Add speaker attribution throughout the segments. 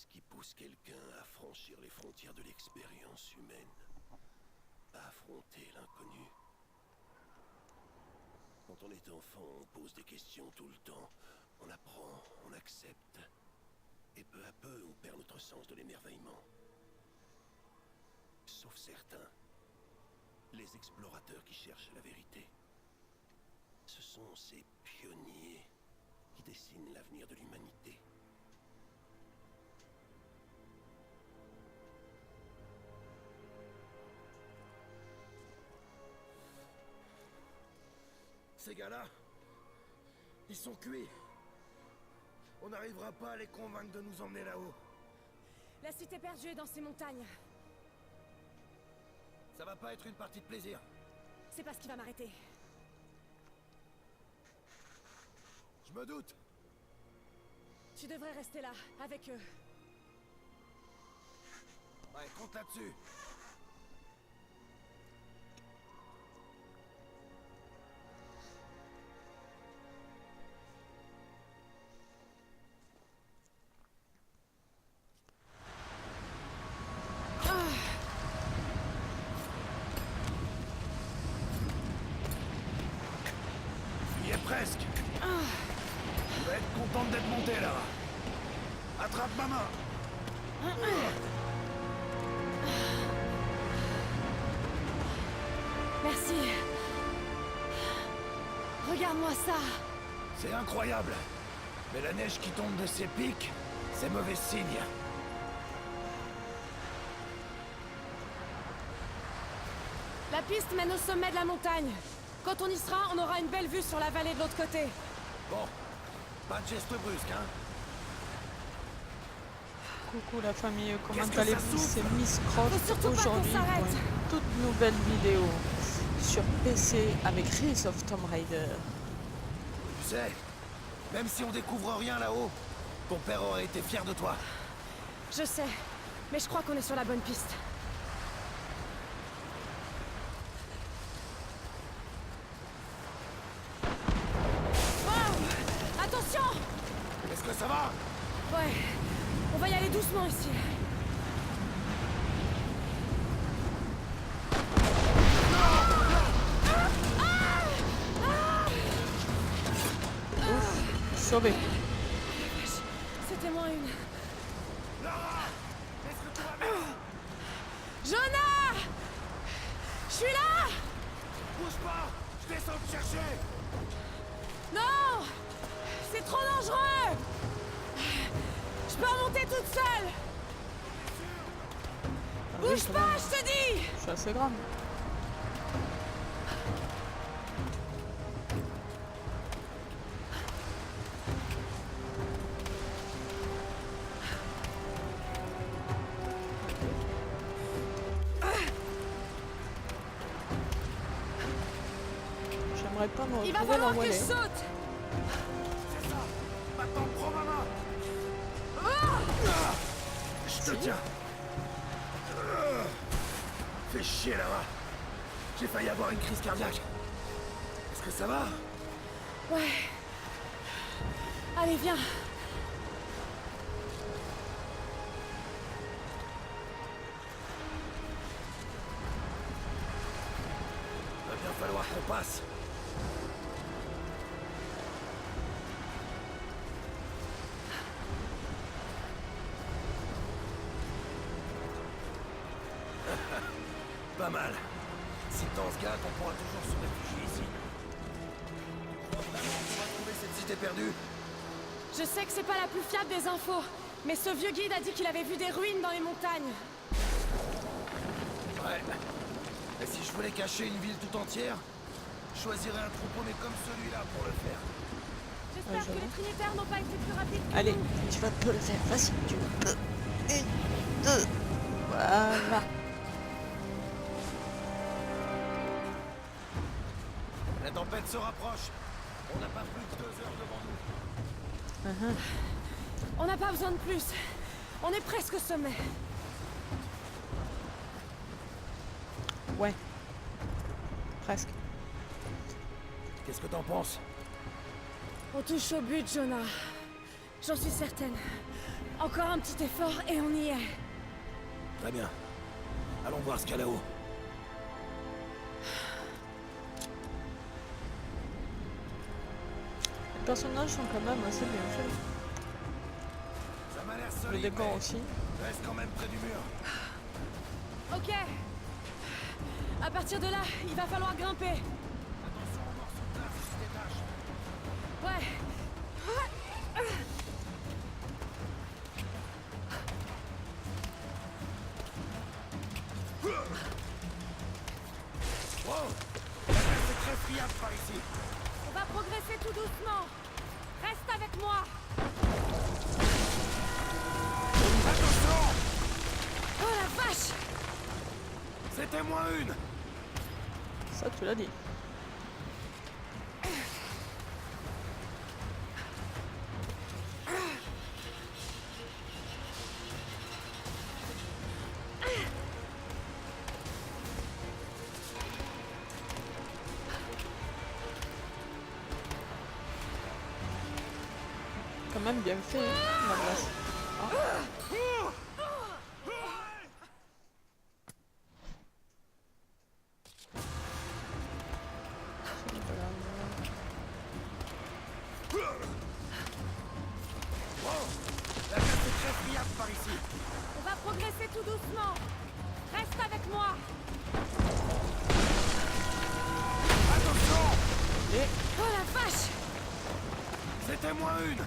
Speaker 1: Qu'est-ce qui pousse quelqu'un à franchir les frontières de l'expérience humaine? À affronter l'inconnu? Quand on est enfant, on pose des questions tout le temps. On apprend, on accepte. Et peu à peu, on perd notre sens de l'émerveillement. Sauf certains. Les explorateurs qui cherchent la vérité. Ce sont ces pionniers qui dessinent l'avenir de l'humanité. Ces gars-là, ils sont cuits. On n'arrivera pas à les convaincre de nous emmener là-haut.
Speaker 2: La cité perdue est dans ces montagnes.
Speaker 1: Ça va pas être une partie de plaisir.
Speaker 2: C'est pas ce qui va m'arrêter.
Speaker 1: Je me doute.
Speaker 2: Tu devrais rester là, avec eux.
Speaker 1: Ouais, compte là-dessus. Il y est presque. Tu vas être contente d'être montée là. Attrape ma main.
Speaker 2: Merci. Regarde-moi ça.
Speaker 1: C'est incroyable. Mais la neige qui tombe de ces pics, c'est mauvais signe.
Speaker 2: La piste mène au sommet de la montagne. Quand on y sera, on aura une belle vue sur la vallée de l'autre côté.
Speaker 1: Bon, pas de geste brusque, hein.
Speaker 3: Coucou la famille, comment
Speaker 1: Qu'est-ce que ça
Speaker 3: allez-vous?
Speaker 1: souffle?
Speaker 3: C'est Miss
Speaker 2: Faut
Speaker 3: Croft
Speaker 2: surtout pas qu'on
Speaker 3: aujourd'hui pour
Speaker 2: s'arrête.
Speaker 3: une toute nouvelle vidéo sur PC avec Rise of Tomb Raider.
Speaker 1: Tu sais, même si on découvre rien là-haut, ton père aurait été fier de toi.
Speaker 2: Je sais, mais je crois qu'on est sur la bonne piste. Wow! Attention!
Speaker 1: Est-ce que ça va?
Speaker 2: Ouais, on va y aller doucement ici.
Speaker 3: Sauvé.
Speaker 2: C'était moins une.
Speaker 1: Lara! Est-ce que tu vas bien?
Speaker 2: Jonah! Je suis là!
Speaker 1: Bouge pas! Je descends te chercher!
Speaker 2: Non! C'est trop dangereux! Je peux remonter toute seule! Bouge pas, je te dis!
Speaker 3: Je suis assez grande. J'aimerais pas me
Speaker 2: Il va
Speaker 3: retrouver
Speaker 2: falloir
Speaker 3: dans
Speaker 2: que je
Speaker 3: Wallet.
Speaker 2: saute!
Speaker 1: C'est ça! Maintenant, prends ma main! Je te tiens! Fais chier là-bas! J'ai failli avoir une crise cardiaque. Est-ce que ça va?
Speaker 2: Ouais. Allez, viens.
Speaker 1: Va bien falloir qu'on passe. Pas mal. Si le temps se gâte, on pourra toujours se réfugier ici. Tu crois vraiment qu'on va trouver cette cité perdue?
Speaker 2: Je sais que c'est pas la plus fiable des infos, mais ce vieux guide a dit qu'il avait vu des ruines dans les montagnes.
Speaker 1: Ouais. Et si je voulais cacher une ville tout entière, je choisirais un troupeau mais comme celui-là pour le faire.
Speaker 2: J'espère que les Trinitaires n'ont pas été plus rapides que
Speaker 3: Allez,
Speaker 2: nous.
Speaker 3: tu vas te le faire. Vas-y, tu peux. Une, deux. Voilà.
Speaker 1: La tempête se rapproche. On n'a pas plus de 2 heures devant nous.
Speaker 2: On n'a pas besoin de plus. On est presque au sommet.
Speaker 3: Ouais. Presque.
Speaker 1: Qu'est-ce que t'en penses?
Speaker 2: On touche au but, Jonah. J'en suis certaine. Encore un petit effort et on y est.
Speaker 1: Très bien. Allons voir ce qu'il y a là-haut.
Speaker 3: Les personnages sont quand même assez bien faits.
Speaker 1: Ça m'a l'air
Speaker 3: Le
Speaker 1: solide,
Speaker 3: décor
Speaker 1: mais
Speaker 3: aussi.
Speaker 1: reste quand même près du mur.
Speaker 2: Ok. À partir de là, il va falloir grimper.
Speaker 1: Attention aux morceaux de glace qui se détachent.
Speaker 2: Ouais.
Speaker 1: Wow! C'est très friable par ici.
Speaker 2: On va progresser tout doucement. Reste avec moi.
Speaker 1: Attention!
Speaker 2: Oh la vache!
Speaker 1: C'était moins une.
Speaker 3: Ça, tu l'as dit. Quand même bien fait, hein, la glace.
Speaker 1: La glace est très friable par ici.
Speaker 2: On va progresser tout doucement. Reste avec moi.
Speaker 1: Attention!
Speaker 2: Oh la vache!
Speaker 1: C'était moins une.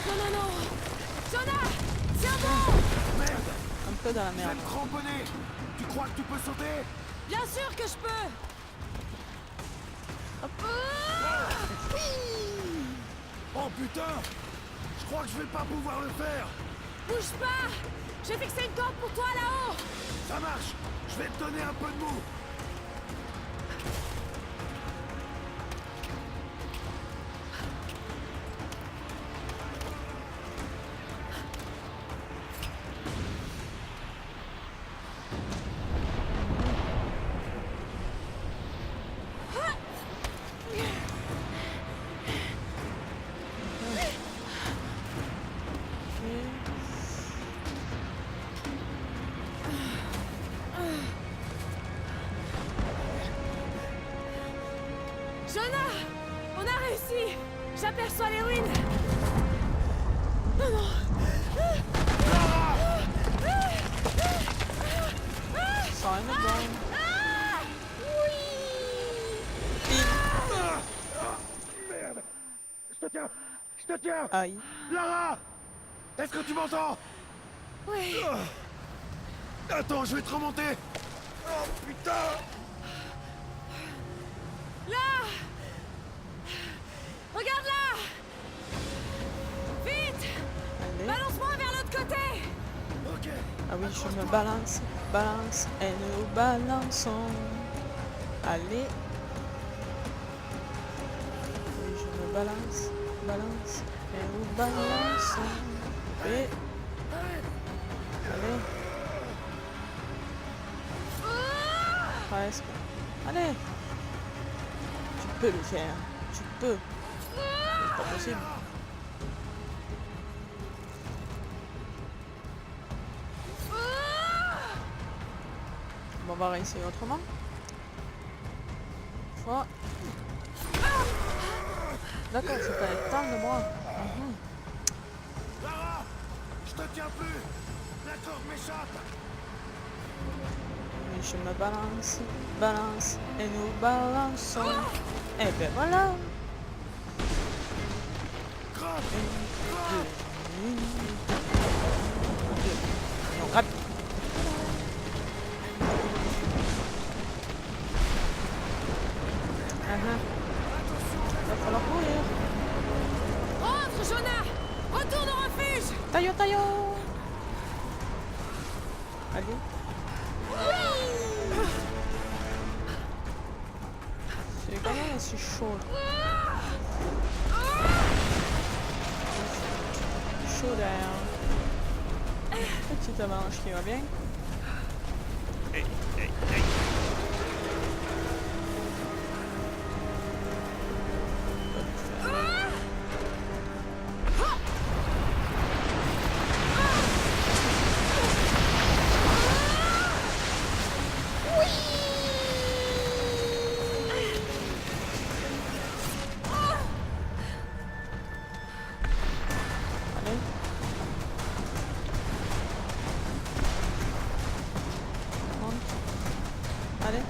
Speaker 2: Non, non, non! Jonah! Tiens bon!
Speaker 1: Merde!
Speaker 3: Un peu dans la
Speaker 1: Je
Speaker 3: merde.
Speaker 1: vais me cramponner. Tu crois que tu peux sauter?
Speaker 2: Bien sûr que je peux!
Speaker 1: Oh putain! Je crois que je vais pas pouvoir le faire.
Speaker 2: Bouge pas! J'ai fixé une corde pour toi là-haut!
Speaker 1: Ça marche. Je vais te donner un peu de mou.
Speaker 2: Jonah! On a réussi! J'aperçois les ruines! Non, non!
Speaker 3: Sans rien dedans.
Speaker 2: Ah! Oui!
Speaker 1: Merde! Je te tiens! Je te tiens!
Speaker 3: Aïe.
Speaker 1: Lara! Est-ce que tu m'entends?
Speaker 2: Oui!
Speaker 1: Attends, je vais te remonter! Oh putain!
Speaker 2: Là! Regarde là! Vite!
Speaker 3: Allez.
Speaker 2: Balance-moi vers l'autre côté!
Speaker 1: Ok.
Speaker 3: Ah oui, je me balance, balance, et nous balançons. Allez. Oui, je me balance, balance, et nous balançons. Et... Allez. Presque. Allez. Tu peux le faire. Tu peux. C'est pas possible. Bon, on va réessayer autrement. Fois. D'accord, c'est pas être temps de moi.
Speaker 1: Lara! Je te tiens plus! La corde m'échappe!
Speaker 3: Et je me balance, balance, et nous balançons. Et ben voilà.
Speaker 1: Grave!
Speaker 3: Non, rapide. Va falloir courir.
Speaker 2: Rentre, Jonah! Retourne au refuge!
Speaker 3: Taillot, taillot. Allez. C'est quand même c'est chaud. Chaud d'air. Petite avalanche qui va bien.
Speaker 1: Hey, hey, hey.
Speaker 3: Allez. Monte. Allez.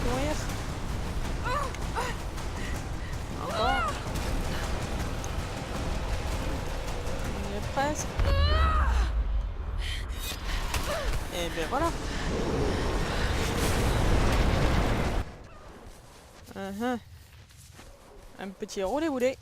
Speaker 3: Courir. Encore. On y est presque. Et bien voilà. Un petit roulé-boulé.